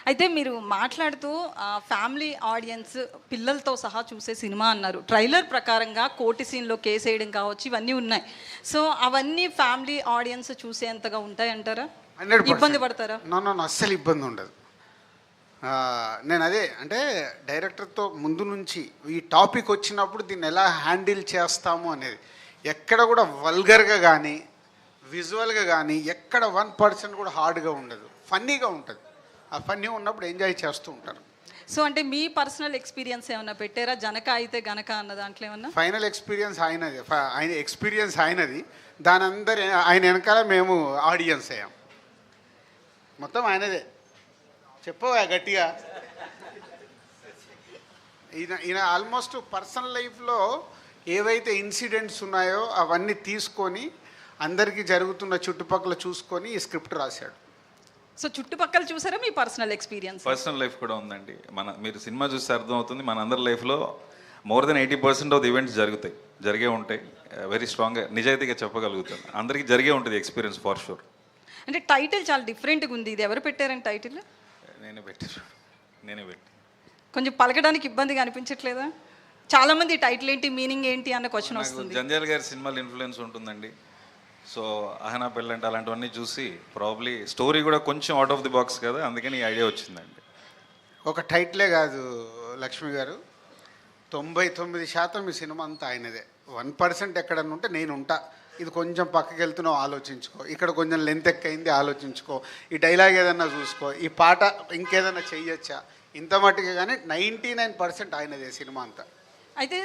అయితే మీరు మాట్లాడుతూ ఫ్యామిలీ ఆడియన్స్ పిల్లలతో సహా చూసే సినిమా అన్నారు. ట్రైలర్ ప్రకారంగా కోర్టు సీన్‌లో కేసేయడం కావచ్చు ఇవన్నీ ఉన్నాయి. సో, అవన్నీ ఫ్యామిలీ ఆడియన్స్ చూసేంతగా ఉంటాయంటారా? 100% ఇబ్బంది పడతారా? నో నో నో, అస్సలు ఇబ్బంది ఉండదు. నేను అదే అంటే డైరెక్టర్తో ముందు నుంచి ఈ టాపిక్ వచ్చినప్పుడు దీన్ని ఎలా హ్యాండిల్ చేస్తాము అనేది ఎక్కడ కూడా వల్గర్గా కానీ విజువల్గా కానీ ఎక్కడ 1% కూడా హార్డ్గా ఉండదు, ఫన్నీగా ఉంటుంది. ఆ ఫన్నీ ఉన్నప్పుడు ఎంజాయ్ చేస్తూ ఉంటారు. సో, అంటే మీ పర్సనల్ ఎక్స్‌పీరియన్స్ ఏమన్నా పెట్టారా? జనక అయితే గనక అన్న దాంట్లో ఏమన్నా? ఫైనల్ ఎక్స్పీరియన్స్ ఆయనది, ఆయన ఎక్స్పీరియన్స్ ఆయనది. దాని అందరి ఆయన వెనకాల మేము ఆడియన్స్ అయ్యాం. మొత్తం ఆయనదే. చెప్పవా గట్టిగా. ఈయన ఆల్మోస్ట్ పర్సనల్ లైఫ్లో ఏవైతే ఇన్సిడెంట్స్ ఉన్నాయో అవన్నీ తీసుకొని అందరికీ జరుగుతున్న చుట్టుపక్కల చూసుకొని ఈ స్క్రిప్ట్ రాశాడు. సో, చుట్టుపక్కల చూసారా మీ పర్సనల్ ఎక్స్‌పీరియన్స్? పర్సనల్ లైఫ్ కూడా ఉందండి. మీరు సినిమా చూస్తే అర్థమవుతుంది, మన అందరి లైఫ్లో more than 80% of the events జరిగే ఉంటాయి. వెరీ స్ట్రాంగ్గా నిజాయితీగా చెప్పగలుగుతాను. అందరికీ జరిగే ఉంటుంది ఎక్స్పీరియన్స్ ఫర్ షూర్. అంటే టైటిల్ చాలా డిఫరెంట్‌గా ఉంది. ఇది ఎవరు పెట్టారండి టైటిల్? నేనే పెట్టి కొంచెం పలకడానికి ఇబ్బందిగా అనిపించట్లేదా? చాలా మంది టైటిల్ ఏంటి, మీనింగ్ ఏంటి అన్న క్వశ్చన్ నాకు వస్తుంది. జంజాల్ గారి సినిమాలు ఇన్ఫ్లుయెన్స్ ఉంటుందండి. సో అహనా పెళ్ళంటే అలాంటివన్నీ చూసి ప్రాబ్లీ స్టోరీ కూడా కొంచెం అవుట్ ఆఫ్ ది బాక్స్ కదా, అందుకని ఈ ఐడియా వచ్చిందండి. ఒక టైటిలే కాదు లక్ష్మి గారు, 99% ఈ సినిమా అంతా ఆయనదే. 1% ఎక్కడన్నా ఉంటే నేను ఉంటా. ఇది కొంచెం పక్కకి వెళ్తున్నావు ఆలోచించుకో, ఇక్కడ కొంచెం లెంత్ ఎక్కయింది ఆలోచించుకో, ఈ డైలాగ్ ఏదన్నా చూసుకో, ఈ పాట ఇంకేదన్నా చెయ్యొచ్చా, ఇంత మట్టుగా. కానీ 99% ఆయనదే సినిమా అంతా. అయితే